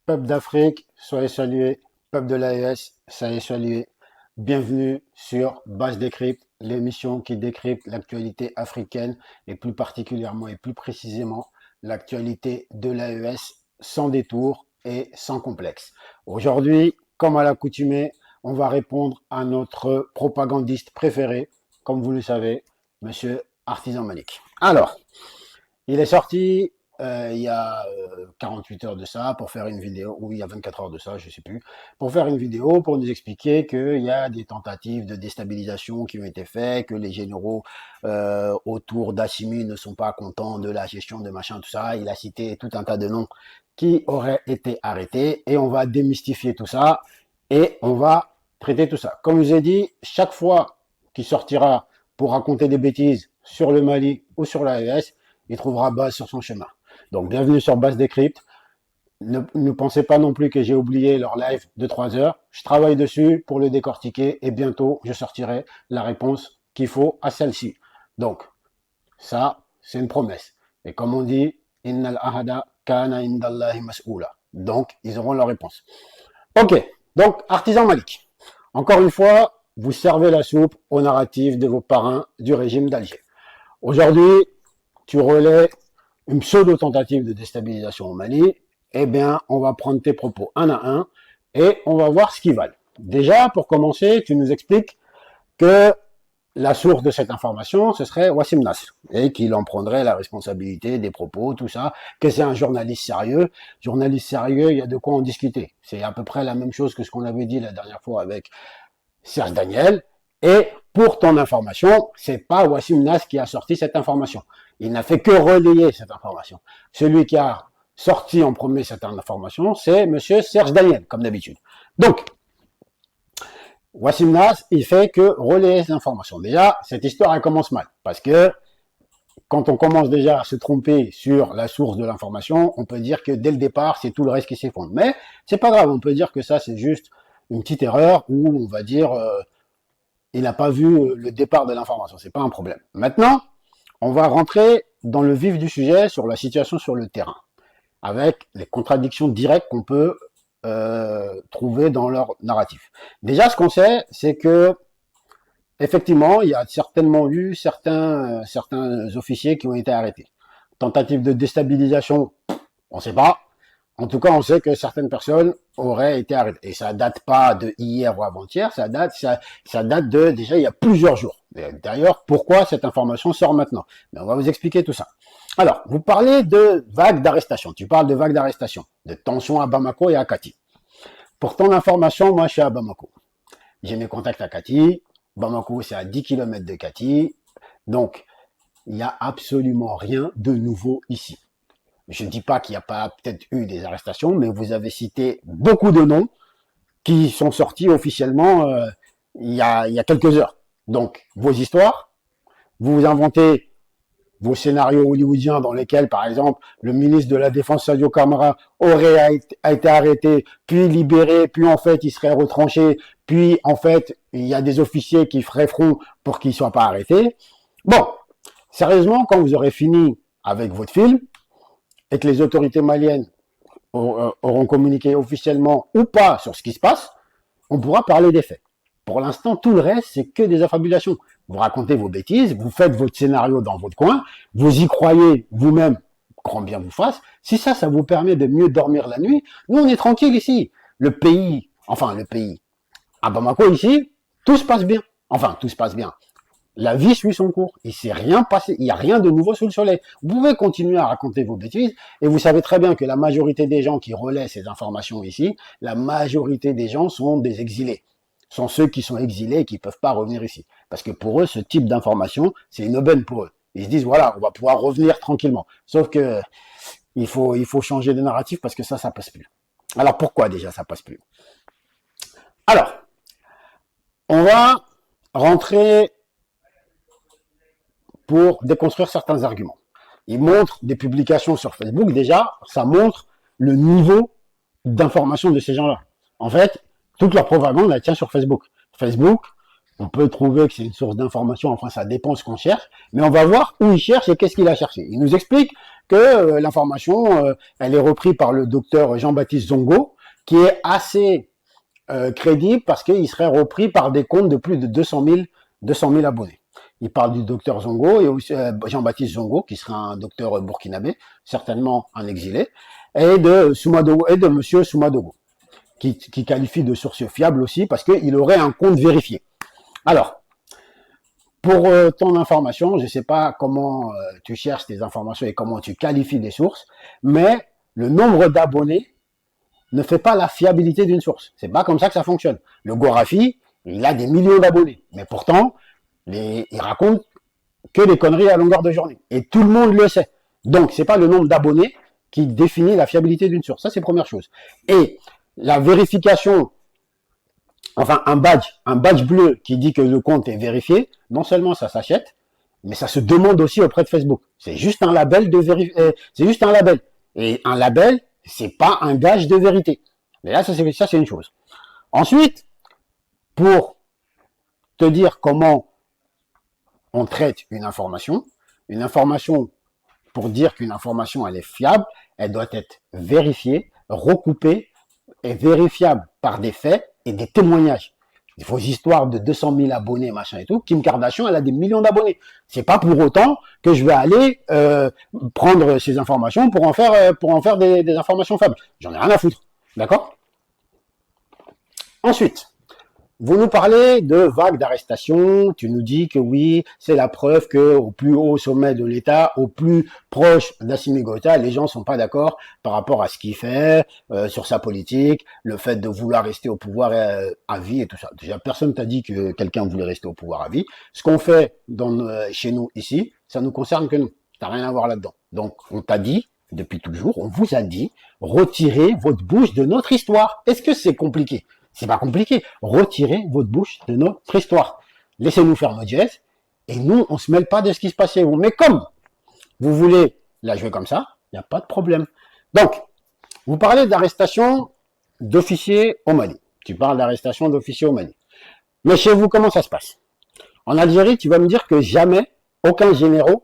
Peuple d'Afrique, soyez salués. Peuple de l'AES, soyez salués. Bienvenue sur Base Décrypte, l'émission qui décrypte l'actualité africaine et plus particulièrement et plus précisément l'actualité de l'AES sans détour et sans complexe. Aujourd'hui, comme à l'accoutumée, on va répondre à notre propagandiste préféré, comme vous le savez, Monsieur Artisan Malik. Alors, il est sorti il y a 48 heures de ça pour faire une vidéo, ou il y a 24 heures de ça, je sais plus, pour faire une vidéo pour nous expliquer qu'il y a des tentatives de déstabilisation qui ont été faites, que les généraux autour d'Assimi ne sont pas contents de la gestion de machin, tout ça. Il a cité tout un tas de noms qui auraient été arrêtés et on va démystifier tout ça et on va traiter tout ça. Comme je vous ai dit, chaque fois qu'il sortira pour raconter des bêtises sur le Mali ou sur l'AES, il trouvera base sur son chemin. Donc, bienvenue sur Base Décrypte. Ne pensez pas non plus que j'ai oublié leur live de 3 heures. Je travaille dessus pour le décortiquer et bientôt, je sortirai la réponse qu'il faut à celle-ci. Donc, ça, c'est une promesse. Et comme on dit, Innal ahada kana indallahi mas'oula. Donc, ils auront leur réponse. Ok, donc, Artisan Malik. Encore une fois, vous servez la soupe au narratif de vos parrains du régime d'Alger. Aujourd'hui, tu relais une pseudo-tentative de déstabilisation au Mali, eh bien, on va prendre tes propos un à un et on va voir ce qu'ils valent. Déjà, pour commencer, tu nous expliques que la source de cette information, ce serait Wassim Nasr, et qu'il en prendrait la responsabilité des propos, tout ça, que c'est un journaliste sérieux. Journaliste sérieux, il y a de quoi en discuter. C'est à peu près la même chose que ce qu'on avait dit la dernière fois avec Serge Daniel. Et pour ton information, c'est pas Wassim Nasr qui a sorti cette information. Il n'a fait que relayer cette information. Celui qui a sorti en premier cette information, c'est monsieur Serge Daniel, comme d'habitude. Donc, Wassim Nasr, il fait que relayer cette information. Déjà, cette histoire, elle commence mal. Parce que quand on commence déjà à se tromper sur la source de l'information, on peut dire que dès le départ, c'est tout le reste qui s'effondre. Mais c'est pas grave, on peut dire que ça, c'est juste une petite erreur où on va dire il n'a pas vu le départ de l'information. C'est pas un problème. Maintenant, on va rentrer dans le vif du sujet sur la situation sur le terrain, avec les contradictions directes qu'on peut trouver dans leur narratif. Déjà, ce qu'on sait, c'est que effectivement, il y a certainement eu certains officiers qui ont été arrêtés. Tentative de déstabilisation, on ne sait pas. En tout cas, on sait que certaines personnes auraient été arrêtées. Et ça date pas de hier ou avant-hier, ça date de déjà il y a plusieurs jours. D'ailleurs, pourquoi cette information sort maintenant? Mais on va vous expliquer tout ça. Alors, vous parlez de vagues d'arrestation. Tu parles de vagues d'arrestation, de tensions à Bamako et à Kati. Pour ton information, moi, je suis à Bamako. J'ai mes contacts à Kati. Bamako, c'est à 10 km de Kati. Donc, il n'y a absolument rien de nouveau ici. Je ne dis pas qu'il n'y a pas peut-être eu des arrestations, mais vous avez cité beaucoup de noms qui sont sortis officiellement il y a quelques heures. Donc, vos histoires, vous vous inventez vos scénarios hollywoodiens dans lesquels, par exemple, le ministre de la Défense, Sadio Kamara, aurait été arrêté, puis libéré, puis en fait, il serait retranché, puis en fait, il y a des officiers qui feraient front pour qu'il ne soit pas arrêté. Bon, sérieusement, quand vous aurez fini avec votre film, et que les autorités maliennes auront communiqué officiellement ou pas sur ce qui se passe, on pourra parler des faits. Pour l'instant, tout le reste, c'est que des affabulations. Vous racontez vos bêtises, vous faites votre scénario dans votre coin, vous y croyez vous-même, grand bien vous fasse. Si ça vous permet de mieux dormir la nuit, nous, on est tranquille ici. Le pays, à Bamako ici, tout se passe bien. Enfin, tout se passe bien. La vie suit son cours. Il s'est rien passé. Il n'y a rien de nouveau sous le soleil. Vous pouvez continuer à raconter vos bêtises et vous savez très bien que la majorité des gens qui relaient ces informations ici, la majorité des gens sont des exilés. Sont ceux qui sont exilés et qui ne peuvent pas revenir ici. Parce que pour eux, ce type d'information, c'est une aubaine pour eux. Ils se disent, voilà, on va pouvoir revenir tranquillement. Sauf que il faut changer de narratif parce que ça passe plus. Alors pourquoi déjà ça passe plus? Alors, on va rentrer pour déconstruire certains arguments. Il montre des publications sur Facebook, déjà, ça montre le niveau d'information de ces gens-là. En fait, toute leur propagande, elle tient sur Facebook. Facebook, on peut trouver que c'est une source d'information, enfin ça dépend ce qu'on cherche, mais on va voir où il cherche et qu'est-ce qu'il a cherché. Il nous explique que l'information, elle est reprise par le docteur Jean-Baptiste Zongo, qui est assez crédible parce qu'il serait repris par des comptes de plus de 200 000 abonnés. Il parle du docteur Zongo et aussi Jean-Baptiste Zongo, qui sera un docteur burkinabé, certainement un exilé, et de monsieur Soumadogo, qui qualifie de source fiable aussi parce qu'il aurait un compte vérifié. Alors, pour ton information, je ne sais pas comment tu cherches tes informations et comment tu qualifies des sources, mais le nombre d'abonnés ne fait pas la fiabilité d'une source. C'est pas comme ça que ça fonctionne. Le Gorafi, il a des millions d'abonnés, mais pourtant, il raconte que des conneries à longueur de journée. Et tout le monde le sait. Donc, c'est pas le nombre d'abonnés qui définit la fiabilité d'une source. Ça, c'est la première chose. Et la vérification, enfin, un badge bleu qui dit que le compte est vérifié, non seulement ça s'achète, mais ça se demande aussi auprès de Facebook. C'est juste un label c'est juste un label. Et un label, c'est pas un gage de vérité. Mais là, ça c'est une chose. Ensuite, pour te dire comment on traite une information, pour dire qu'une information elle est fiable, elle doit être vérifiée, recoupée et vérifiable par des faits et des témoignages. Vos histoires de 200 000 abonnés, machin et tout, Kim Kardashian, elle a des millions d'abonnés. C'est pas pour autant que je vais aller prendre ces informations pour en faire des informations fiables. J'en ai rien à foutre. D'accord? Ensuite, vous nous parlez de vagues d'arrestations, tu nous dis que oui, c'est la preuve que au plus haut sommet de l'État, au plus proche d'Assimi Goïta, les gens sont pas d'accord par rapport à ce qu'il fait, sur sa politique, le fait de vouloir rester au pouvoir à vie et tout ça. Déjà, personne t'a dit que quelqu'un voulait rester au pouvoir à vie. Ce qu'on fait chez nous ici, ça nous concerne que nous. T'as rien à voir là-dedans. Donc, on t'a dit, depuis toujours, on vous a dit, retirez votre bouche de notre histoire. Est-ce que c'est compliqué? C'est pas compliqué. Retirez votre bouche de notre histoire. Laissez-nous faire notre geste. Et nous, on se mêle pas de ce qui se passe chez vous. Mais comme vous voulez la jouer comme ça, il n'y a pas de problème. Donc, vous parlez d'arrestation d'officiers au Mali. Tu parles d'arrestation d'officiers au Mali. Mais chez vous, comment ça se passe? En Algérie, tu vas me dire que jamais aucun général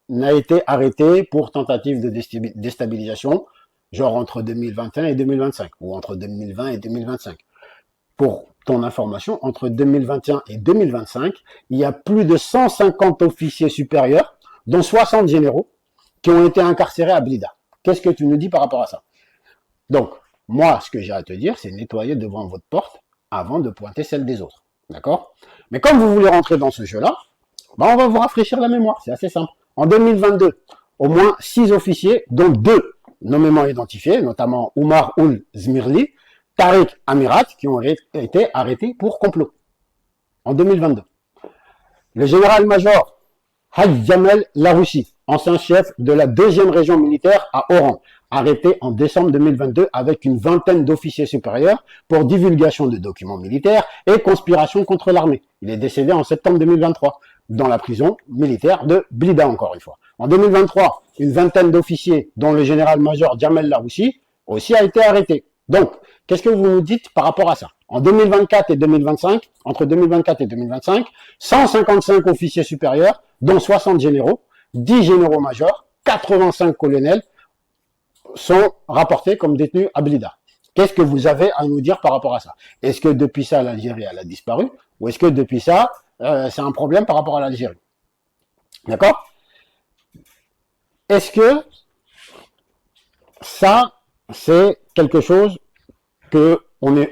n'a été arrêté pour tentative de déstabilisation, genre entre 2021 et 2025, ou entre 2020 et 2025. Pour ton information, entre 2021 et 2025, il y a plus de 150 officiers supérieurs, dont 60 généraux, qui ont été incarcérés à Blida. Qu'est-ce que tu nous dis par rapport à ça? Donc, moi, ce que j'ai à te dire, c'est nettoyer devant votre porte avant de pointer celle des autres. D'accord? Mais comme vous voulez rentrer dans ce jeu-là, on va vous rafraîchir la mémoire. C'est assez simple. En 2022, au moins 6 officiers, dont 2 nommément identifiés, notamment Oumar Ould Zmirli, Tariq Amirat, qui ont été arrêtés pour complot. En 2022. Le général-major Haj Jamel Laroussi, ancien chef de la 2e région militaire à Oran, arrêté en décembre 2022 avec une vingtaine d'officiers supérieurs pour divulgation de documents militaires et conspiration contre l'armée. Il est décédé en septembre 2023 dans la prison militaire de Blida, encore une fois. En 2023, une vingtaine d'officiers, dont le général-major Jamel Laroussi, aussi a été arrêté. Donc, qu'est-ce que vous nous dites par rapport à ça? En 2024 et 2025, entre 2024 et 2025, 155 officiers supérieurs, dont 60 généraux, 10 généraux-majors, 85 colonels, sont rapportés comme détenus à Blida. Qu'est-ce que vous avez à nous dire par rapport à ça? Est-ce que depuis ça, l'Algérie, elle a disparu? Ou est-ce que depuis ça, c'est un problème par rapport à l'Algérie? D'accord? Est-ce que ça, c'est quelque chose que dont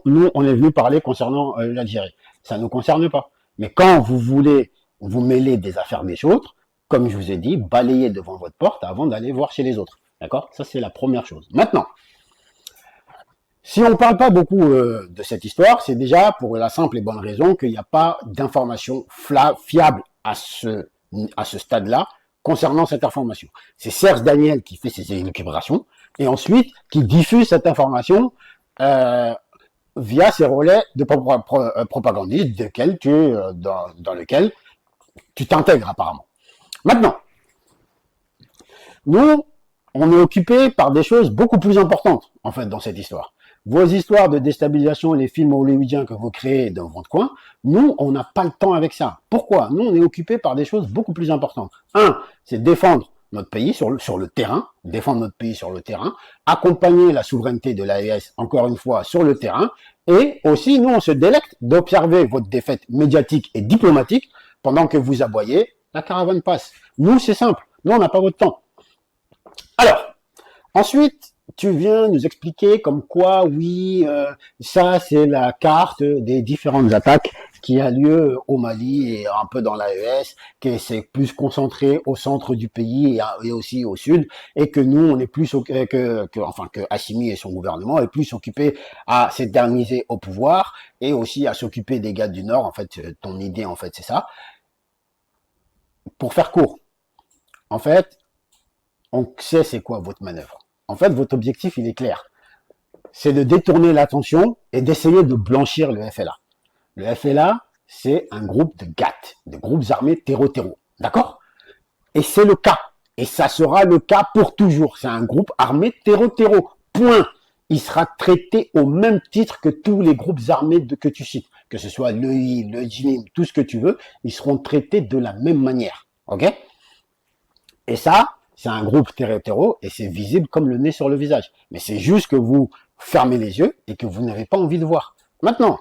nous, on est venu parler concernant l'Algérie? Ça ne nous concerne pas. Mais quand vous voulez vous mêler des affaires des autres, comme je vous ai dit, balayez devant votre porte avant d'aller voir chez les autres. D'accord? Ça, c'est la première chose. Maintenant, si on ne parle pas beaucoup de cette histoire, c'est déjà pour la simple et bonne raison qu'il n'y a pas d'information fiable à ce stade-là concernant cette information. C'est Serge Daniel qui fait ses élucubrations et ensuite qui diffuse cette information via ses relais de propagandistes dans lesquels tu t'intègres apparemment. Maintenant, nous, on est occupé par des choses beaucoup plus importantes, en fait, dans cette histoire. Vos histoires de déstabilisation et les films hollywoodiens que vous créez dans votre coin, nous, on n'a pas le temps avec ça. Pourquoi? Nous, on est occupé par des choses beaucoup plus importantes. Un, c'est défendre notre pays sur le terrain, défendre notre pays sur le terrain, accompagner la souveraineté de l'AES, encore une fois, sur le terrain, et aussi, nous, on se délecte d'observer votre défaite médiatique et diplomatique pendant que vous aboyez, la caravane passe. Nous, c'est simple. Nous, on n'a pas votre temps. Alors, ensuite, tu viens nous expliquer comme quoi, oui, ça, c'est la carte des différentes attaques qui a lieu au Mali et un peu dans l'AES, que c'est plus concentré au centre du pays et aussi au sud, et que nous, on est plus, que Assimi et son gouvernement est plus occupé à s'éterniser au pouvoir et aussi à s'occuper des gars du Nord. En fait, ton idée, en fait, c'est ça. Pour faire court, en fait, on sait c'est quoi votre manœuvre. En fait, votre objectif, il est clair. C'est de détourner l'attention et d'essayer de blanchir le FLA. Le FLA, c'est un groupe de GAT, de groupes armés terreau-terreau. D'accord? Et c'est le cas. Et ça sera le cas pour toujours. C'est un groupe armé terreau-terreau. Point. Il sera traité au même titre que tous les groupes armés que tu cites. Que ce soit l'EI, le JNIM, tout ce que tu veux, ils seront traités de la même manière. Ok? Et ça, c'est un groupe terreau-terreau et c'est visible comme le nez sur le visage. Mais c'est juste que vous fermez les yeux et que vous n'avez pas envie de voir. Maintenant,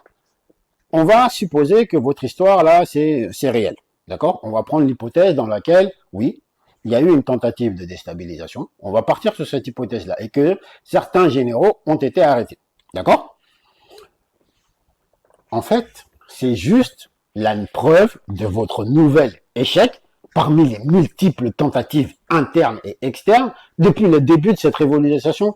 on va supposer que votre histoire, là, c'est réel. D'accord? On va prendre l'hypothèse dans laquelle, oui, il y a eu une tentative de déstabilisation. On va partir sur cette hypothèse-là et que certains généraux ont été arrêtés. D'accord? En fait, c'est juste la preuve de votre nouvel échec parmi les multiples tentatives internes et externes depuis le début de cette révolution,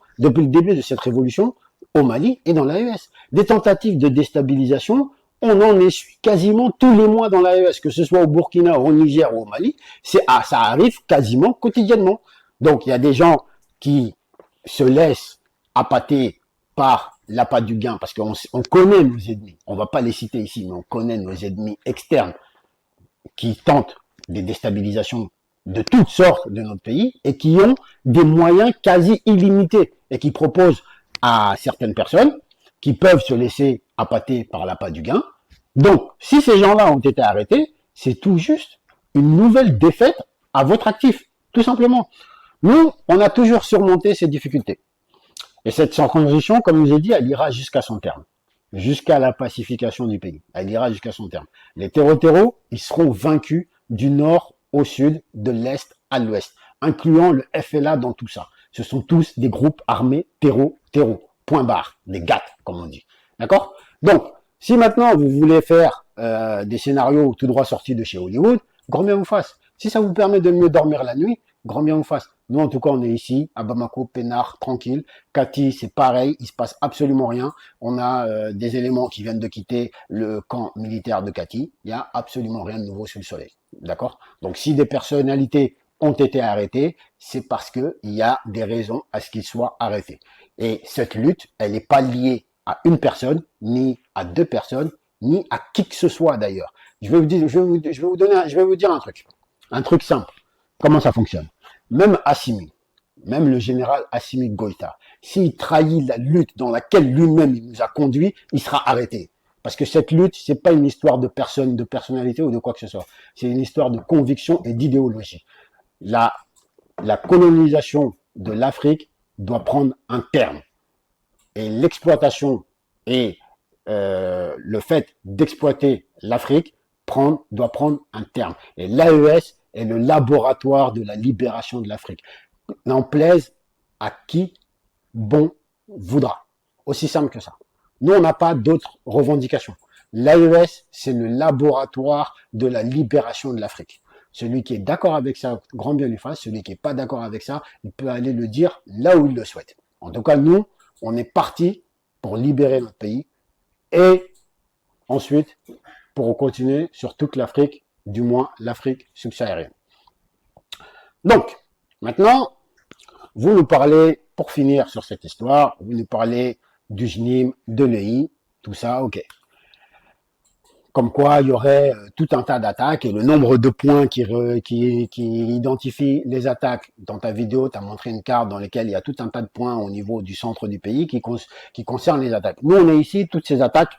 au Mali et dans l'AES. Des tentatives de déstabilisation, on en essuie quasiment tous les mois dans l'AES, que ce soit au Burkina, au Niger ou au Mali, ça arrive quasiment quotidiennement. Donc il y a des gens qui se laissent appâter par l'appât du gain, parce qu'on connaît nos ennemis, on ne va pas les citer ici, mais on connaît nos ennemis externes qui tentent des déstabilisations de toutes sortes de notre pays et qui ont des moyens quasi illimités et qui proposent à certaines personnes qui peuvent se laisser appâter par l'appât du gain. Donc, si ces gens-là ont été arrêtés, c'est tout juste une nouvelle défaite à votre actif, tout simplement. Nous, on a toujours surmonté ces difficultés. Et cette transition, comme je vous ai dit, elle ira jusqu'à son terme, jusqu'à la pacification du pays. Elle ira jusqu'à son terme. Les terreau-terreaux, ils seront vaincus du nord au sud, de l'est à l'ouest, incluant le FLA dans tout ça. Ce sont tous des groupes armés terreau-terreau. Point barre, des GAT, comme on dit. D'accord? Donc, si maintenant vous voulez faire des scénarios tout droit sortis de chez Hollywood, grand bien vous fasse. Si ça vous permet de mieux dormir la nuit, grand bien vous fasse. Nous, en tout cas, on est ici, à Bamako, peinard, tranquille. Kati, c'est pareil, il se passe absolument rien. On a des éléments qui viennent de quitter le camp militaire de Kati. Il n'y a absolument rien de nouveau sous le soleil. D'accord? Donc, si des personnalités ont été arrêtés, c'est parce qu'il y a des raisons à ce qu'ils soient arrêtés. Et cette lutte, elle n'est pas liée à une personne, ni à deux personnes, ni à qui que ce soit d'ailleurs. Je vais vous dire un truc simple. Comment ça fonctionne? Même Assimi, même le général Assimi Goïta, s'il trahit la lutte dans laquelle lui-même il nous a conduit, il sera arrêté. Parce que cette lutte, c'est pas une histoire de personne, de personnalité ou de quoi que ce soit. C'est une histoire de conviction et d'idéologie. La colonisation de l'Afrique doit prendre un terme. Et l'exploitation et le fait d'exploiter l'Afrique doit prendre un terme. Et l'AES est le laboratoire de la libération de l'Afrique. N'en plaise à qui bon voudra. Aussi simple que ça. Nous, on n'a pas d'autres revendications. L'AES, c'est le laboratoire de la libération de l'Afrique. Celui qui est d'accord avec ça, grand bien lui fasse. Celui qui n'est pas d'accord avec ça, il peut aller le dire là où il le souhaite. En tout cas, nous, on est parti pour libérer notre pays et ensuite pour continuer sur toute l'Afrique, du moins l'Afrique subsaharienne. Donc, maintenant, vous nous parlez, pour finir sur cette histoire, vous nous parlez du JNIM, de l'EI, tout ça, ok. Comme quoi, il y aurait tout un tas d'attaques et le nombre de points qui identifient les attaques. Dans ta vidéo, tu as montré une carte dans laquelle il y a tout un tas de points au niveau du centre du pays qui concernent les attaques. Nous, on est ici, toutes ces attaques,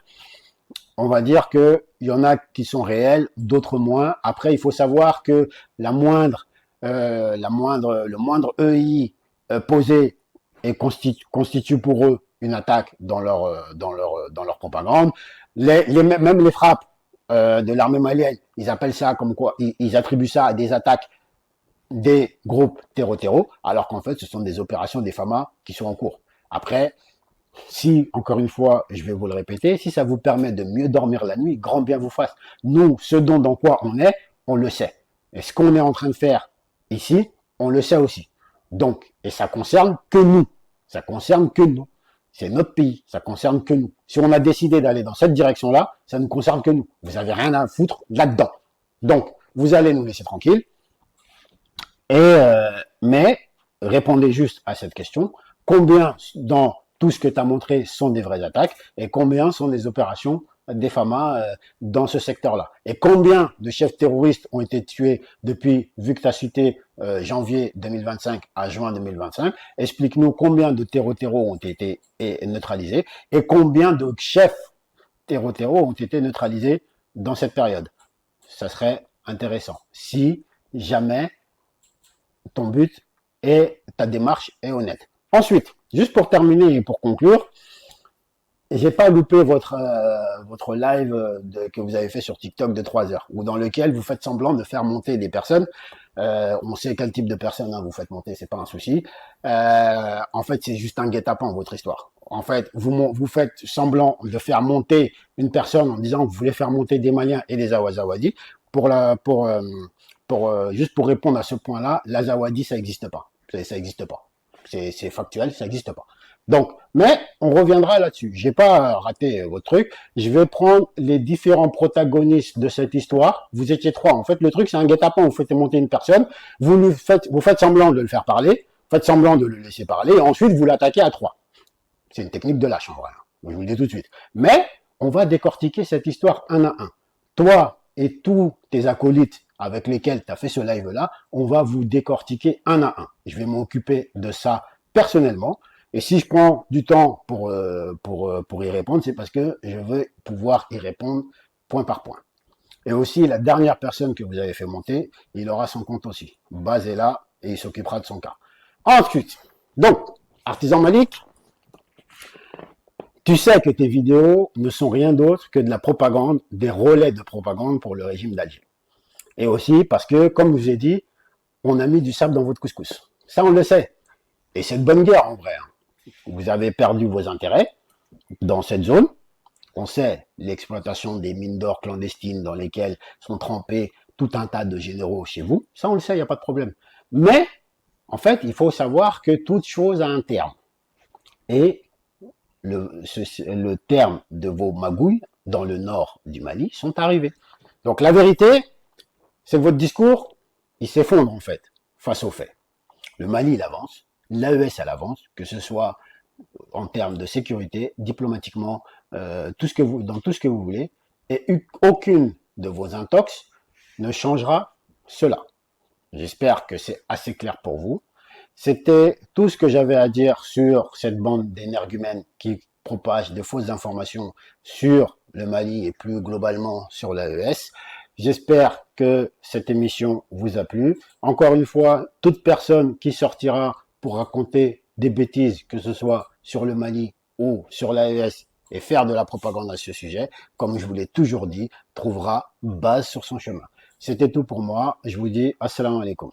on va dire qu'il y en a qui sont réelles, d'autres moins. Après, il faut savoir que la moindre le moindre EI posé et constitue pour eux une attaque dans leur propagande. Même les frappes de l'armée malienne, ils appellent ça comme quoi, ils attribuent ça à des attaques des groupes terreau, alors qu'en fait, ce sont des opérations des FAMA qui sont en cours. Après, si, encore une fois, je vais vous le répéter, si ça vous permet de mieux dormir la nuit, grand bien vous fasse. Nous, ce dans quoi on le sait. Et ce qu'on est en train de faire ici, on le sait aussi. Donc, et ça concerne que nous. Ça concerne que nous. C'est notre pays. Ça concerne que nous. Si on a décidé d'aller dans cette direction-là, ça ne concerne que nous. Vous avez rien à foutre là-dedans. Donc, vous allez nous laisser tranquilles. Mais répondez juste à cette question. Combien dans tout ce que tu as montré sont des vraies attaques et combien sont des opérations des FAMA dans ce secteur-là? Et combien de chefs terroristes ont été tués depuis, vu que tu as cité janvier 2025 à juin 2025, explique-nous combien de terreaux ont été neutralisés et combien de chefs terreaux ont été neutralisés dans cette période. Ça serait intéressant. Si jamais ton but et ta démarche est honnête. Ensuite, juste pour terminer et pour conclure, j'ai pas loupé votre live que vous avez fait sur TikTok de 3 heures, ou dans lequel vous faites semblant de faire monter des personnes. On sait quel type de personnes vous faites monter, c'est pas un souci. En fait, c'est juste un guet-apens votre histoire. En fait, vous faites semblant de faire monter une personne en disant que vous voulez faire monter des Maliens et des Awazawadi juste pour répondre à ce point-là, l'Azawadi, ça n'existe pas. Ça n'existe pas. C'est factuel, ça n'existe pas. Donc, mais on reviendra là-dessus. J'ai pas raté votre truc. Je vais prendre les différents protagonistes de cette histoire. Vous étiez 3. En fait, le truc, c'est un guet-apens. Vous faites monter une personne. Vous faites semblant de le faire parler. Vous faites semblant de le laisser parler. Et ensuite, vous l'attaquez à 3. C'est une technique de lâche, en vrai. Je vous le dis tout de suite. Mais, on va décortiquer cette histoire un à un. Toi et tous tes acolytes avec lesquels tu as fait ce live-là, on va vous décortiquer un à un. Je vais m'occuper de ça personnellement. Et si je prends du temps pour y répondre, c'est parce que je veux pouvoir y répondre point par point. Et aussi, la dernière personne que vous avez fait monter, il aura son compte aussi. Baz est là et il s'occupera de son cas. Ensuite, donc, Artisan Malik, tu sais que tes vidéos ne sont rien d'autre que de la propagande, des relais de propagande pour le régime d'Alger. Et aussi parce que, comme je vous ai dit, on a mis du sable dans votre couscous. Ça, on le sait. Et c'est de bonne guerre, en vrai. Vous avez perdu vos intérêts dans cette zone. On sait l'exploitation des mines d'or clandestines dans lesquelles sont trempés tout un tas de généraux chez vous. Ça, on le sait, il n'y a pas de problème. Mais, en fait, il faut savoir que toute chose a un terme. Et le terme de vos magouilles dans le nord du Mali sont arrivés. Donc, la vérité, c'est que votre discours, il s'effondre, en fait, face aux faits. Le Mali, il avance. L'AES, elle avance, que ce soit en termes de sécurité, diplomatiquement, dans tout ce que vous voulez, et aucune de vos intox ne changera cela. J'espère que c'est assez clair pour vous. C'était tout ce que j'avais à dire sur cette bande d'énergumènes qui propagent de fausses informations sur le Mali et plus globalement sur l'AES. J'espère que cette émission vous a plu. Encore une fois, toute personne qui sortira pour raconter des bêtises, que ce soit sur le Mali ou sur l'AES, et faire de la propagande à ce sujet, comme je vous l'ai toujours dit, trouvera base sur son chemin. C'était tout pour moi. Je vous dis assalamu alaikum.